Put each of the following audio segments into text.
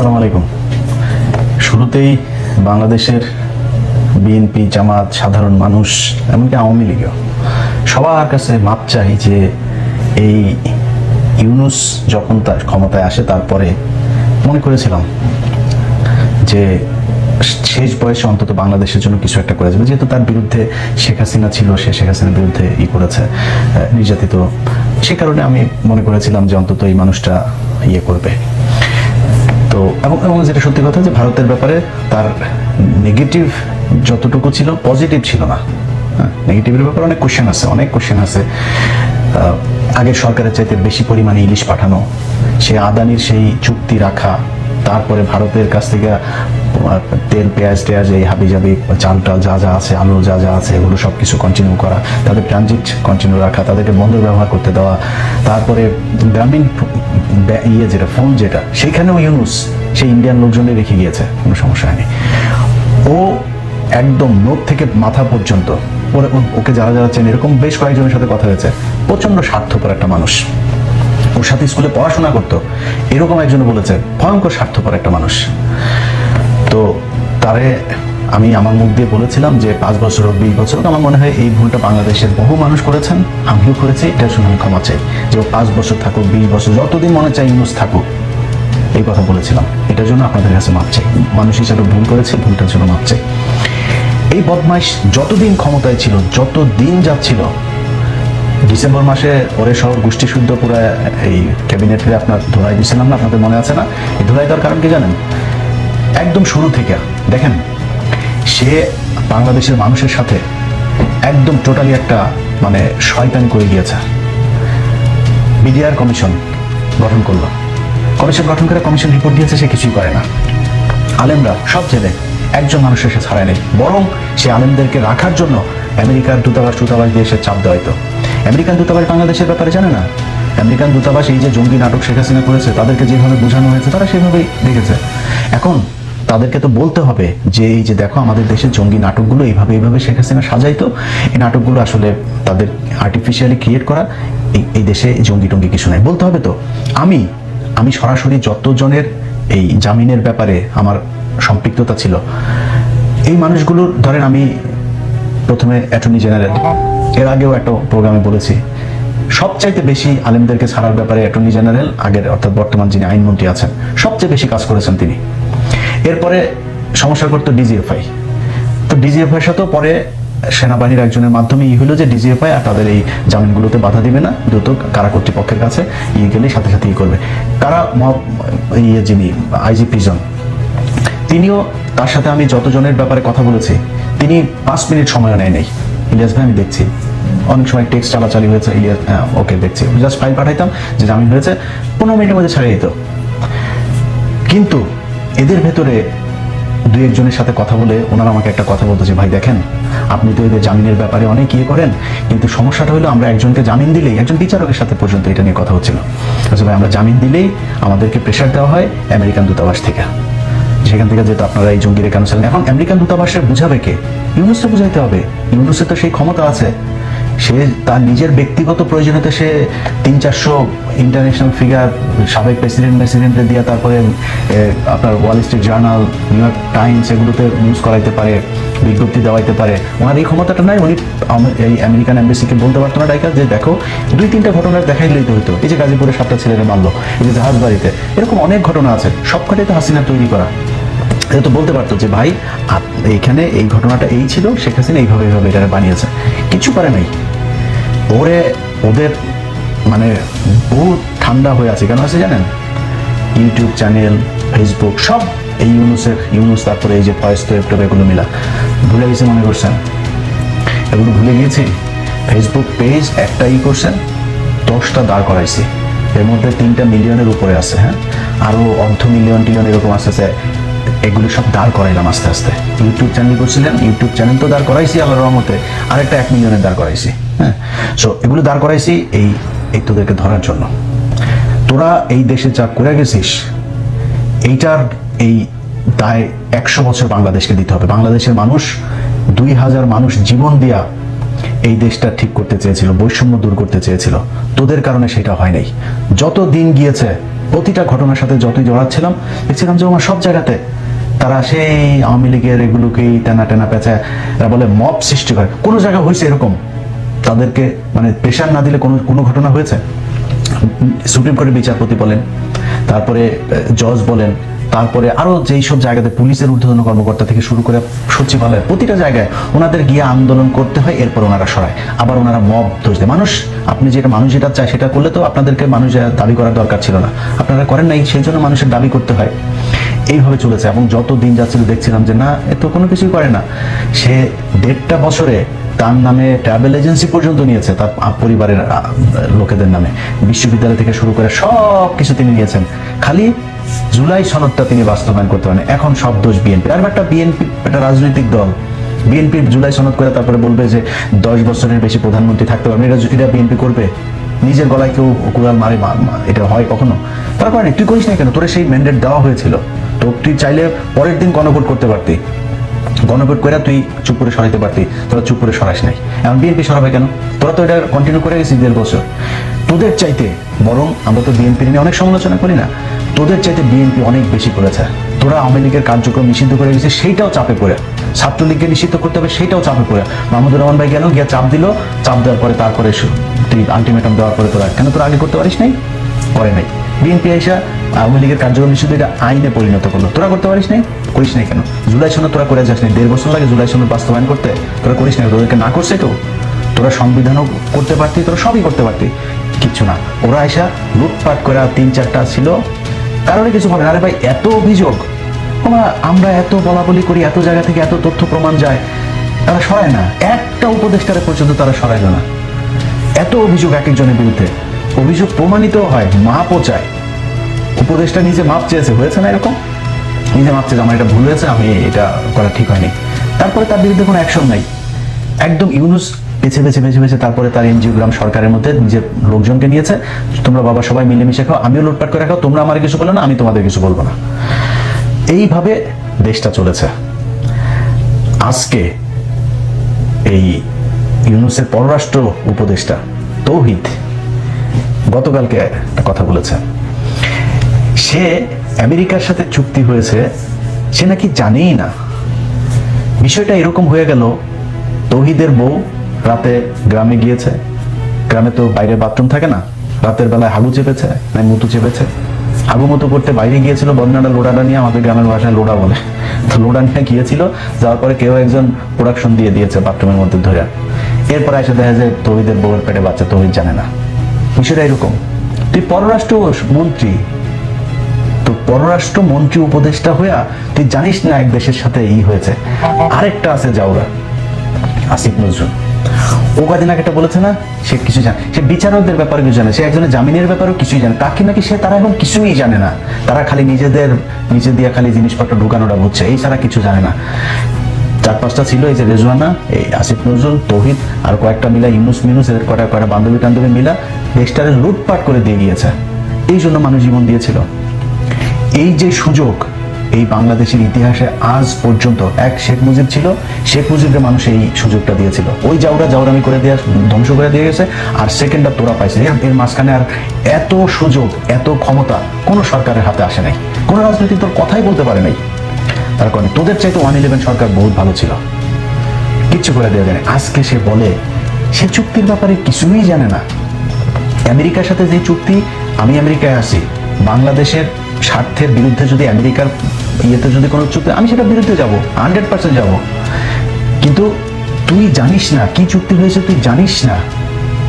আসসালামু আলাইকুম। শুরুতেই বাংলাদেশের বিএনপি, জামাত, সাধারণ মানুষ, এমনকি আওয়ামী লীগও সবার কাছে মাপ চাই যে এই ইউনূস যখন তার ক্ষমতায় আসে তারপরে মনে করেছিলাম যে শেষ বয়সে অন্তত বাংলাদেশের জন্য কিছু একটা করে যাবে, যেহেতু তার বিরুদ্ধে শেখ হাসিনা ছিল, সে শেখ হাসিনার বিরুদ্ধে করেছে, নির্যাতিত। সে কারণে আমি মনে করেছিলাম যে অন্তত এই মানুষটা করবে। তো এবং যেটা সত্যি কথা যে ভারতের ব্যাপারে তার নেগেটিভ যতটুকু ছিল, পজিটিভ ছিল না। নেগেটিভের ব্যাপারে অনেক কোশ্চেন আছে। আগের সরকারের চাইতে বেশি পরিমাণে ইলিশ পাঠানো, সে আদানির সেই চুক্তি রাখা, তারপরে ভারতের কাছ থেকে তেল, পেঁয়াজ এই হাবিজাবি চাল টাল যা যা আছে, আলু যা যা আছে, এগুলো সব কিছু কন্টিনিউ করা, তাদের ট্রানজিট কন্টিনিউ রাখা, তাদেরকে বন্দর ব্যবহার করতে দেওয়া। তারপরে গ্রামীণ যেটা ফোন, যেটা সেইখানেও ইউনূস সেই ইন্ডিয়ান লোকজনে রেখে গিয়েছে, কোনো সমস্যা হয়নি। ও একদম নোট থেকে মাথা পর্যন্ত ওকে যারা যারা চেন, এরকম বেশ কয়েকজনের সাথে কথা হয়েছে, প্রচন্ড স্বার্থপর একটা মানুষ। ওর সাথে স্কুলে পড়াশোনা করতো, এরকম একজন বলেছে ভয়ঙ্কর স্বার্থপর একটা মানুষ। তো তারে আমি আমার মুখ দিয়ে বলেছিলাম যে 5 বছর হোক, 20 বছর হোক, আমার মনে হয় এই ভুলটা বাংলাদেশের বহু মানুষ করেছেন, আমিও করেছি, এটার জন্য আমি ক্ষমা চাই। যে 5 বছর থাকুক, 20 বছর, যতদিন মনে চাই ইউনূস থাকুক, এই কথা বলেছিলাম। এটার জন্য আপনাদের কাছে মাপ চাই। মানুষ হিসাবে ভুল করেছে, ভুলটার জন্য মাপ চাই। এই বদমাইশ যতদিন ক্ষমতায় ছিল, যত দিন যাচ্ছিল, ডিসেম্বর মাসে ওরে সহ গোষ্ঠী শুদ্ধ পুরো এই ক্যাবিনেটে আপনার ধোলাই দিয়েছিলাম না, আপনাদের মনে আছে না? এই ধোলাই দেওয়ার কারণ কি জানেন? একদম শুরু থেকে দেখেন, সে বাংলাদেশের মানুষের সাথে একদম টোটালি একটা মানে শয়তানি করে গিয়েছে। বিডিআর কমিশন গঠন করলো, কমিশন গঠন করে কমিশন রিপোর্ট দিয়েছে, সে কিছুই করে না। আলেমরা সব জেলে, একজন মানুষের সে ছাড়ায় নেই, বরং সে আলেমদেরকে রাখার জন্য আমেরিকার দূতাবাস দিয়ে সে চাপ দেওয়াইতো। আমেরিকান দূতাবাস বাংলাদেশের ব্যাপারে জানে না। আমেরিকান দূতাবাস এই যে জঙ্গি নাটক শেখ হাসিনা করেছে, তাদেরকে যেভাবে বোঝানো হয়েছে তারা সেভাবেই দেখেছে। এখন তাদেরকে তো বলতে হবে যে এই যে দেখো, আমাদের দেশের জঙ্গি নাটকগুলো এইভাবে শেখ হাসিনা সাজাইতো, এই নাটকগুলো আসলে তাদের আর্টিফিশিয়ালি ক্রিয়েট করা, এই দেশে জঙ্গি টঙ্গি কিছু নাই, বলতে হবে। তো আমি সরাসরি যতজনের এই জামিনের ব্যাপারে আমার সম্পৃক্ততা ছিল, এই মানুষগুলোর ধরেন, আমি প্রথমে অ্যাটর্নি জেনারেল, এর আগেও একটা প্রোগ্রামে বলেছি, সবচাইতে বেশি আলেমদেরকে ছাড়ার ব্যাপারে অ্যাটর্নি জেনারেল আগের অর্থাৎ বর্তমান যিনি আইনমন্ত্রী আছেন, সবচেয়ে বেশি কাজ করেছেন তিনি। এরপরে সমস্যা করতো ডিজিএফআই। তো ডিজিএফআইয়ের সাথেও পরে সেনাবাহিনীর একজনের মাধ্যমে হলো যে ডিজিএফআই আর তাদের এই জামিনগুলোতে বাধা দিবে না, দ্রুত কারা কর্তৃপক্ষের কাছে গেলেই সাথে সাথে করবে। কারা যিনি আইজি প্রিজন, তিনিও, তার সাথে আমি যতজনের ব্যাপারে কথা বলেছি, তিনি 5 মিনিট সময় নেয় নাই। ইলিয়াস ভাই আমি দেখছি, অনেক সময় টেক্সট চালাচালি হয়েছে, ইলিয়াস ওকে দেখছি, জাস্ট ফাইল পাঠাইতাম যে জামিন হয়েছে, 15 মিনিটের মধ্যে ছাড়িয়ে দিত। কিন্তু এদের ভেতরে 2-1 জনের সাথে কথা বলে ওনারা আমাকে একটা কথা বলতো যে ভাই দেখেন, আপনি তো এদের জামিনের ব্যাপারে অনেক করেন, কিন্তু সমস্যাটা হলো আমরা একজনকে জামিন দিলেই, একজন বিচারকের সাথে পর্যন্ত এটা নিয়ে কথা হচ্ছিল, ভাই আমরা জামিন দিলেই আমাদেরকে প্রেশার দেওয়া হয় আমেরিকান দূতাবাস থেকে, সেখান থেকে যেহেতু আপনারা এই জঙ্গিরে কেন ছিলেন। এখন আমেরিকান দূতাবাসের বুঝাবে কে? ইউনূসকে বুঝাইতে হবে। ইউনূসের তো সেই ক্ষমতা আছে, সে তার নিজের ব্যক্তিগত প্রয়োজনীয়তা সে 300-400 ইন্টারন্যাশনাল ফিগার, সাবেক প্রেসিডেন্টে দিয়ে, তারপরে আপনার Wall Street journal, new York Times, এগুলোতে নিউজ করাইতে পারে, বিজ্ঞপ্তি দেওয়াইতে পারে। ওনার এই ক্ষমতাটা নাই। উনি এই আমেরিকান এম্বাসিকে বলতে পারতো না ডাইকা যে দেখো 2-3টা ঘটনা দেখাই লইতে হইতো, এই যে গাজীপুরে 7টা ছেলেরা মারলো, এই যে জাহাজবাড়িতে, এরকম অনেক ঘটনা আছে, সবকটাই তো হাসিনা তৈরি করা। এটা তো বলতে পারতো যে ভাই এইখানে এই ঘটনাটা এই ছিল, শেখ হাসিনা এইভাবে এটা বানিয়েছে, কিছু করে নাই। ওদের মানে বহু ঠান্ডা হয়ে আছে। কেন আছে জানেন? ইউটিউব চ্যানেল, ফেসবুক, সব এই ইউনূস, তারপরে এই যে ফয়েজ তোয়েব, এগুলো মিলা ভুলে গেছে মনে করছেন? এগুলো ভুলে গিয়েছি। ফেসবুক পেজ একটা করছেন, 10টা দাঁড় করাইছি, এর মধ্যে 3টা মিলিয়নের উপরে আছে। হ্যাঁ, আরো অর্ধ মিলিয়ন এরকম আসতেছে, এগুলো সব দাঁড় করাইলাম আস্তে আস্তে। ইউটিউব চ্যানেল করছিলেন, ইউটিউব চ্যানেল তো দাঁড় করাইছি আল্লাহর রহমতে, আরেকটা 1 মিলিয়নের দাঁড় করাইছি। হ্যাঁ, সো এগুলো দাঁড় করাইছি এই তোদেরকে ধরার জন্য। তোরা এই দেশে যা করে গেছিস, এইটার এই দায় 100 বছর বাংলাদেশকে দিতে হবে। বাংলাদেশের মানুষ 2000 মানুষ জীবন দিয়া এই দেশটা ঠিক করতে চেয়েছিল, বৈষম্য দূর করতে চেয়েছিল, তোদের কারণে সেটা হয় নাই। যত দিন গিয়েছে প্রতিটা ঘটনার সাথে যতই জড়াচ্ছিলাম দেখছিলাম যে আমার সব জায়গাতে তারা সেই আওয়ামী লীগের এগুলোকেই টেনা টেনা পেঁচা, এরা বলে মব সৃষ্টি করে। কোনো জায়গায় হয়েছে এরকম তাদেরকে মানে প্রেশার না দিলে কোনো ঘটনা হয়েছে? সুপ্রিম কোর্টের বিচারপতি বলেন, তারপরে জজ বলেন, তারপরে আরো যেই সব জায়গাতে পুলিশের ঊর্ধ্বতন কর্মকর্তা থেকে শুরু করে সচিবালয়, প্রতিটা জায়গায় ওনাদের গিয়ে আন্দোলন করতে হয়, এরপর ওনারা সরায়, আবার ওনারা মব দোষ দেয়। মানুষ, আপনি যেটা মানুষ যেটা চায় সেটা করলে তো আপনাদেরকে মানুষ দাবি করার দরকার ছিল না, আপনারা করেন নাই, সেই জন্য মানুষের দাবি করতে হয়। এইভাবে চলেছে এবং যত দিন যাচ্ছিল দেখছিলাম যে না, এ তো কোনো কিছুই করে না। সে 1.5 বছরে তার নামে ট্রাভেল এজেন্সি পর্যন্ত নিয়েছে, তার পরিবারের লোকেদের নামে, বিশ্ববিদ্যালয় থেকে শুরু করে সব কিছু তিনি নিয়েছেন। খালি জুলাই সনদটা তিনি বাস্তবায়ন করতে পারেন। এখন সব দোষ বিএনপি। আর একটা বিএনপি একটা রাজনৈতিক দল, বিএনপি জুলাই সনদ করে তারপরে বলবে যে 10 বছরের বেশি প্রধানমন্ত্রী থাকতে পারবে, এটা বিএনপি করবে? নিজের গলায় কেউ কুড়াল মারে? এটা হয় কখনো? তারা করে না। তুই করিস না কেন? তোরে সেই ম্যান্ডেট দেওয়া হয়েছিল, তো তুই চাইলে পরের দিন গণভোট করতে পারতি, গণভোট করে তুই চুপ করে সরাইতে পারতি, তোরা চুপ করে সরাস নাই। এখন বিএনপি সরাবে কেন? তোরা তো এটা কন্টিনিউ করে গেছিস 1.5 বছর। তোদের চাইতে বরং আমরা তো বিএনপি নিয়ে অনেক সমালোচনা করি না, তোদের চাইতে বিএনপি অনেক বেশি করেছে। তোরা আওয়ামী লীগের কার্যক্রম নিষিদ্ধ করে গেছিস, সেইটাও চাপে পড়ে। ছাত্রলীগকে নিষিদ্ধ করতে হবে, সেইটাও চাপে পড়ে। মাহমুদুর রহমান ভাই গেল, গিয়ে চাপ দিল, চাপ দেওয়ার পরে তারপরে তুই আলটিমেটাম দেওয়ার পরে তোরা কেন তোরা আগে করতে পারিস নাই? করে নাই। বিএনপি আইসা আওয়ামী লীগের কার্যক্রম নিষিদ্ধ এটা আইনে পরিণত করলো, তোরা করতে পারিস নাই? করিস নাই কেন? জুলাই সনদ তোরা করে যাস নাই, 1.5 বছর লাগে জুলাই সনদ বাস্তবায়ন করতে, তোরা করিস নাই। তোদেরকে না করছে কেউ? তোরা সংবিধানও করতে পারতি, তোরা সবই করতে পারতি, কিচ্ছু না। ওরা আইসা লুটপাট করে 3-4টা ছিল, কারণে কিছু বলে। আরে ভাই, এত অভিযোগ, আমরা এত বলাবলি করি, এত জায়গা থেকে এত তথ্য প্রমাণ যায়, তারা সরায় না। একটা উপদেষ্টারে পর্যন্ত তারা সরাইল না। এত অভিযোগ এক একজনের বিরুদ্ধে, অভিযোগ প্রমাণিত হয়, মাপও চায়। উপদেষ্টা নিজে মাপ চেয়েছে, হয়েছে না এরকম? নিজে মাপ চেয়েছে, আমার এটা ভুল হয়েছে, আমি এটা করা ঠিক হয়নি, তারপরে তার বিরুদ্ধে কোনো অ্যাকশন নাই। একদম ইউনুস বেছে বেছে বেছে বেছে তারপরে তার এনজিওগ্রাম সরকারের মধ্যে নিজের লোকজনকে নিয়েছে, তোমরা বাবা সবাই মিলেমিশে খাও, আমিও লুটপাট করে খাও, তোমরা আমার কিছু বলো না, আমি তোমাদের কিছু বলবো না। এইভাবে দেশটা চলেছে। আজকে এই ইউনুসের পররাষ্ট্র উপদেষ্টা তৌহিদ গতকালকে একটা কথা বলেছে, সে আমেরিকার সাথে চুক্তি হয়েছে, সে নাকি জানেই না। বিষয়টা এরকম হয়ে গেল, তৌহিদের বউ রাতে গ্রামে গিয়েছে, গ্রামে তো বাইরে বাথরুম থাকে না, রাতের বেলায় হাগু চেপেছে না মুতু চেপেছে, হাগু মতো করতে বাইরে গিয়েছিল, বন্যাটা লোডাটা নিয়ে, আমাদের গ্রামের ভাষায় লোডা বলে, তো লোডা নিয়ে গিয়েছিল, যাওয়ার পরে কেউ একজন প্রোডাকশন দিয়ে দিয়েছে বাথরুমের মধ্যে ধরে। এরপর এসে দেখা যায় তৌহিদের বউয়ের পেটে বাচ্চা, তৌহিদ জানে না। বিষয়টা এরকম। তুই পররাষ্ট্র মন্ত্রী, তো পররাষ্ট্র মন্ত্রী উপদেষ্টা হইয়া তুই জানিস না এক দেশের সাথে হয়েছে। আরেকটা আছে জাউরা, আসিফ নজরুল, ও কদিন আগে একটা বলেছে না, সে কিছু জানে, সে বিচারকদের ব্যাপারে কিছু জানে, সে একজনের জামিনের ব্যাপারেও কিছুই জানে, তাকে নাকি তারা এখন কিছুই জানে না, তারা খালি নিজেদের নিচে দিয়ে খালি জিনিসপত্র ঢুকানোটা বুঝছে, এই ছাড়া কিছু জানে না। 4-5টা ছিল, এই যে রেজওয়ানা, এই আসিফ নজরুল, তৌহিদ, আর কয়েকটা মিলা ইউনুস মিনুস, এদের কয়েকটা বান্ধবী টান্ধবী মিলা দেশটারে লুটপাট করে দিয়ে গিয়েছে। এই জন্য মানুষ জীবন দিয়েছিল। এই যে সুযোগ এই বাংলাদেশের ইতিহাসে আজ পর্যন্ত, এক শেখ মুজিব ছিল, শেখ মুজিবকে মানুষ এই সুযোগটা দিয়েছিল, ওই জাউরামি করে দিয়ে ধ্বংস করে দিয়ে গেছে, আর সেকেন্ডটা তোরা পাইছে। এর মাঝখানে আর এত সুযোগ, এত ক্ষমতা কোনো সরকারের হাতে আসে নাই, কোনো রাজনৈতিক দল কথাই বলতে পারে নাই। তার কারণে তোদের চাইতে 111 সরকার বহুত ভালো ছিল, কিচ্ছু করে দেওয়া যায় না। আজকে সে বলে সে চুক্তির ব্যাপারে কিছুই জানে না। আমেরিকার সাথে যে চুক্তি, আমি আমেরিকায় আছি, বাংলাদেশের স্বার্থের বিরুদ্ধে যদি আমেরিকার ইয়েতে যদি কোনো চুক্তি, আমি সেটার বিরুদ্ধে যাব, 100% যাব। কিন্তু তুই জানিস না কি চুক্তি হয়েছে, তুই জানিস না,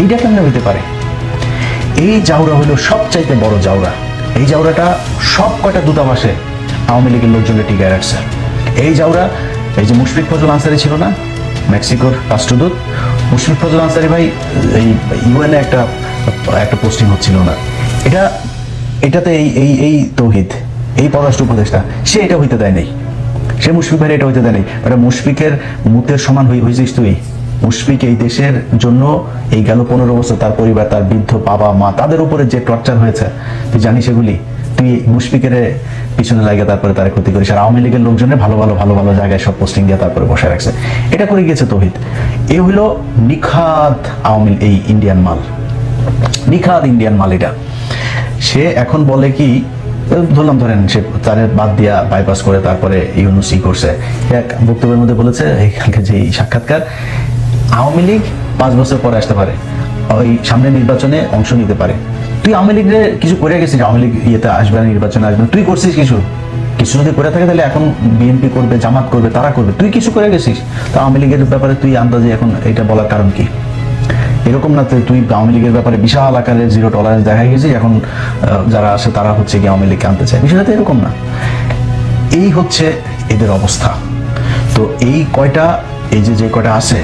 এইটা কেমন হইতে পারে? এই জাউরা হলো সবচাইতে বড় জাউরা। এই জাউরাটা সব কয়টা দূতাবাসে আওয়ামী লীগের লোকজনকে টিকায় রাখছে। এই জাউরা, এই যে মুশফিক ফজল আনসারি ছিল না, মেক্সিকোর রাষ্ট্রদূত, মুশফিক ফজল আনসারি ভাই এই ইউএনএ একটা পোস্টিং হচ্ছিল না, এটাতে এই তৌহিদ, এই পররাষ্ট্র উপদেষ্টা, সে এটা হইতে দেয় নাই, সে মুশফিক ভাই এটা হইতে দেয় নাই। এটা মুশফিকের মুতের সমান হয়েছিস তুই। মুশফিক এই দেশের জন্য এই গেল 15 বছর, তার পরিবার, তার বৃদ্ধ বাবা মা, তাদের উপরে যে টর্চার হয়েছে তুই জানিস এগুলি? তুই মুশফিকের পিছনে লাগে তারপরে তার ক্ষতি করিস, আর আওয়ামী লীগের লোকজনের ভালো ভালো জায়গায় সব পোস্টিং দিয়ে তারপরে বসায় রাখছে। এটা করে গিয়েছে তৌহিদ। এ হইল নিখাত আওয়ামী এই ইন্ডিয়ান মাল, নিখাত ইন্ডিয়ান মাল। এটা সে এখন বলে কি, ধরেন সে তার বাদ দিয়া বাইপাস করে তারপরে ইউনুস করছে, এক বক্তব্যের মধ্যে বলেছে এখানকার যে সাক্ষাৎকার, আওয়ামী লীগ 5 বছর পরে আসতে পারে, ওই সামনে নির্বাচনে অংশ নিতে পারে। তুই আওয়ামী লীগের কিছু করে গেছিস, আওয়ামী লীগ ইয়েতে আসবে না, নির্বাচনে আসবে না, তুই করছিস কিছু যদি করে থাকে তাহলে এখন বিএনপি করবে, জামাত করবে, তারা করবে, তুই কিছু করে গেছিস। তো আওয়ামী লীগের ব্যাপারে তুই আন্দাজে এখন এটা বলার কারণ কি? এরকম না তুই আওয়ামী লীগের ব্যাপারে বিশাল আকারে জিরো টলারেন্স দেখা গেছিস, এখন যারা আসে তারা হচ্ছে কি আওয়ামী লীগকে আনতে চায়। বিষয়টা তো এরকম না। এই হচ্ছে এদের অবস্থা। তো এই কয়টা, এই যে কয়টা আছে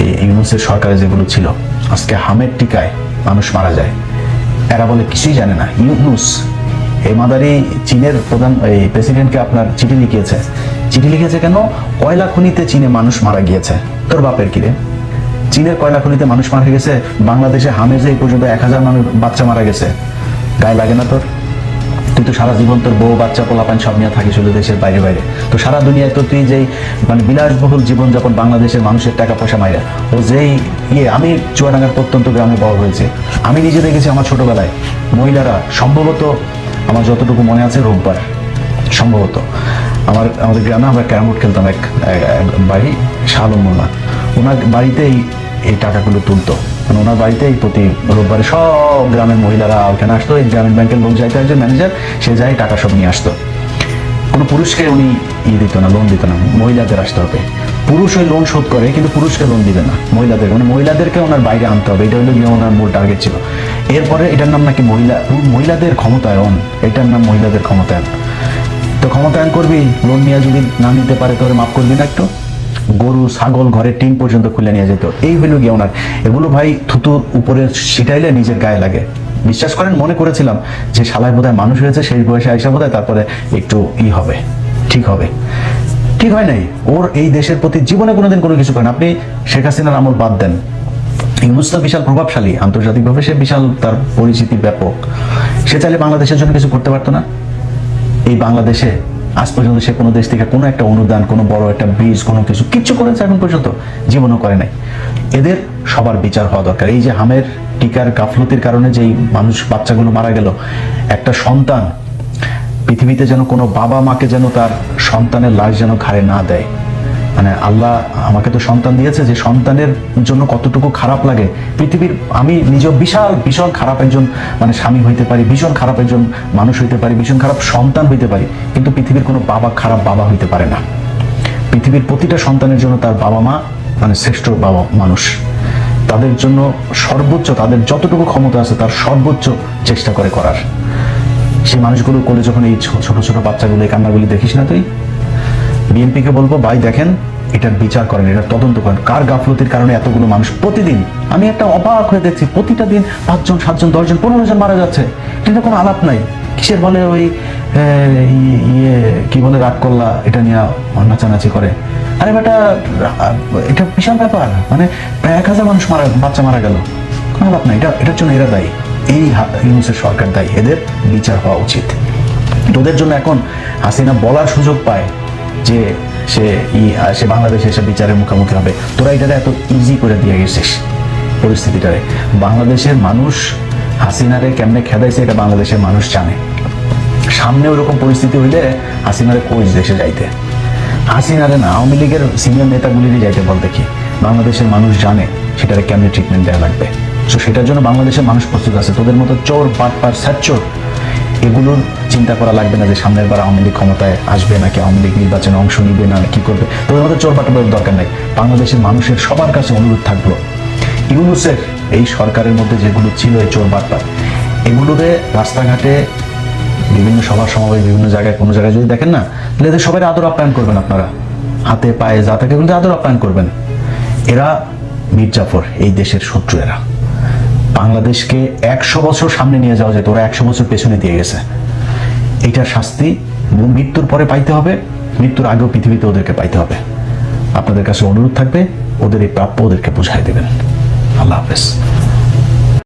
এই ইউনূসের সরকারে যেগুলো ছিল, আজকে হামের টিকায় মানুষ মারা যায়, এরা বলে কিছুই জানে না। ইউনূস এই মাদারি চীনের প্রধান এই প্রেসিডেন্টকে আপনার চিঠি লিখেছে কেন? কয়লা খনিতে চীনে মানুষ মারা গিয়েছে। তোর বাপের কিরে? চীনের কয়লা খনিতে মানুষ মারা গেছে, বাংলাদেশে হামেজে এই পর্যন্ত 1000 মানুষ বাচ্চা মারা গেছে। গায়ে লাগে না তোর? তুই তো সারা জীবন তোর বউ বাচ্চা পোলাপান সব নিয়ে থাকিস হলো দেশের বাইরে বাইরে। তো সারা দুনিয়ায় তো তুই যেই মানে বিলাসবহুল জীবনযাপন, বাংলাদেশের মানুষের টাকা পয়সা মাইরা, ও যেই আমি চুয়াডাঙ্গার প্রত্যন্ত গ্রামে বড় হয়েছে, আমি নিজে দেখেছি আমার ছোটবেলায় মহিলারা সম্ভবত, আমার যতটুকু মনে আছে, রোববার সম্ভবত আমাদের গ্রামে আমরা ক্যারাম বোর্ড খেলতাম, এক বাড়ি শাহ আলম মোল্লা, ওনার বাড়িতেই এই টাকাগুলো তুলতো। মানে ওনার বাড়িতেই প্রতি রোববারে সব গ্রামের মহিলারা ওখানে আসতো, এই গ্রামীণ ব্যাংকের লোক যাইতে, একজন ম্যানেজার, সে যাই টাকা সব নিয়ে আসতো। কোনো পুরুষকে উনি দিত না, লোন দিত না, মহিলাদের আসতে হবে। পুরুষ ওই লোন শোধ করে কিন্তু পুরুষকে লোন দিবে না, মহিলাদের, মানে মহিলাদেরকে ওনার বাইরে আনতে হবে, এটা হলো গিয়ে ওনার মূল টার্গেট ছিল। এরপরে এটার নাম নাকি মহিলাদের ক্ষমতায়ন, এটার নাম মহিলাদের ক্ষমতায়ন। তো ক্ষমতায়ন করবি, লোন নিয়ে যদি না নিতে পারে তোরে মাফ করবি না একটু? গরু ছাগল ঘরের টিন পর্যন্ত খুলে নিয়ে যেত। এই হইল গিয়ে ওনার। এগুলো ভাই থুতুর উপরে ছিটাইলে নিজের গায়ে লাগে। বিশ্বাস করেন, মনে করেছিলাম যে শালায় বোধহয় মানুষ হয়েছে, সেই বয়সে আইসা বোধহয় তারপরে একটু হবে, ঠিক হবে। ঠিক হয় নাই। ওর এই দেশের প্রতি জীবনে কোনোদিন কোনো কিছু করেন। আপনি শেখ হাসিনার আমল বাদ দেন, ইউনূস তো বিশাল প্রভাবশালী, আন্তর্জাতিকভাবে সে বিশাল, তার পরিচিতি ব্যাপক। সে চাইলে বাংলাদেশের জন্য কিছু করতে পারতো না? এই বাংলাদেশে আজ পর্যন্ত সে কোনো দেশ থেকে কোনো একটা অনুদান, কোনো বড় একটা ব্রিজ, কোনো কিচ্ছু করেছে এখন পর্যন্ত? জীবনও করে নাই। এদের সবার বিচার হওয়া দরকার। এই যে হামের টিকার গাফলতির কারণে যেই মানুষ, বাচ্চাগুলো মারা গেল, একটা সন্তান পৃথিবীতে যেন কোনো বাবা মাকে যেন তার সন্তানের লাশ যেন ঘাড়ে না দেয়। মানে আল্লাহ আমাকে তো সন্তান দিয়েছে, যে সন্তানের জন্য কতটুকু খারাপ লাগে পৃথিবীর, আমি নিজেও ভীষণ খারাপ একজন মানে স্বামী হইতে পারি, ভীষণ খারাপ একজন মানুষ হইতে পারি, ভীষণ খারাপ সন্তান হইতে পারি, কিন্তু পৃথিবীর কোনো বাবা খারাপ বাবা হইতে পারে না। পৃথিবীর প্রতিটা সন্তানের জন্য তার বাবা মা মানে শ্রেষ্ঠ বাবা মানুষ, তাদের জন্য সর্বোচ্চ, তাদের যতটুকু ক্ষমতা আছে তার সর্বোচ্চ চেষ্টা করে করার। সেই মানুষগুলো কোলে যখন এই ছোট ছোট বাচ্চাগুলো এই কান্নাগুলি দেখিস না তুই, বিএনপিকে বলবো ভাই দেখেন, এটার বিচার করেন, এটার তদন্ত করেন, কার গাফলতির কারণে এতগুলো মানুষ প্রতিদিন, আমি একটা অবাক হয়ে দেখছি, প্রতিটা দিন 5 জন 7 জন 10 জন 15 জন মারা যাচ্ছে, কিন্তু কোনো আলাপ নাই। কিসের বলে ওই কি বলে রাগ করলা, এটা নিয়ে নাচানাচি করে। আরে বেটা, এটা বিশাল ব্যাপার, মানে প্রায় 1000 মানুষ বাচ্চা মারা গেল, কোনো আলাপ নাই। এটার জন্য এরা দায়ী, এই ইউনূসের সরকার দায়ী, এদের বিচার হওয়া উচিত। তোদের জন্য এখন হাসিনা বলার সুযোগ পায় যে সে বাংলাদেশে এসে বিচারের মুখোমুখি হবে। তোরা এটারে এত ইজি করে দিয়ে গেছিস পরিস্থিতিটারে। বাংলাদেশের মানুষ হাসিনারে কেমনে খেদাইছে এটা বাংলাদেশের মানুষ জানে। সামনে ওরকম পরিস্থিতি হইলে হাসিনারে কই দেশে যাইতে, হাসিনারে না, আওয়ামী লীগের সিনিয়র নেতাগুলিরই যাইতে বল দেখি। বাংলাদেশের মানুষ জানে সেটারে কেমনে ট্রিটমেন্ট দেওয়া লাগবে। তো সেটার জন্য বাংলাদেশের মানুষ প্রস্তুত আছে। তোদের মতো চোর বাটপার স্যাচ্চোর এগুলোর চিন্তা করা লাগবে না যে সামনের বার আওয়ামী লীগ ক্ষমতায় আসবে নাকি আওয়ামী লীগ নির্বাচনে অংশ নিবে না কি করবে। তোদের মতো চোর বাটপারের দরকার নাই। বাংলাদেশের মানুষের সবার কাছে অনুরোধ থাকলো, ইউনূসের এই সরকারের মধ্যে যেগুলো ছিল এই চোর বাটপার, এগুলোরে রাস্তাঘাটে বিভিন্ন সভা সমাবেশ বিভিন্ন জায়গায় কোনো জায়গায় যদি দেখেন না, তাহলে এদের সবাই আদর আপ্যায়ন করবেন। আপনারা হাতে পায়ে যা থাকে এগুলো আদর আপ্যায়ন করবেন। এরা মির্জাফর, এই দেশের শত্রু। এরা বাংলাদেশকে 100 বছর সামনে নিয়ে যাওয়া যেত, ওরা 100 বছর পেছনে দিয়ে গেছে। এইটার শাস্তি মৃত্যুর পরে পাইতে হবে, মৃত্যুর আগেও পৃথিবীতে ওদেরকে পাইতে হবে। আপনাদের কাছে অনুরোধ থাকবে, ওদের এই প্রাপ্য ওদেরকে বুঝাই দেবেন। আল্লাহ হাফেজ।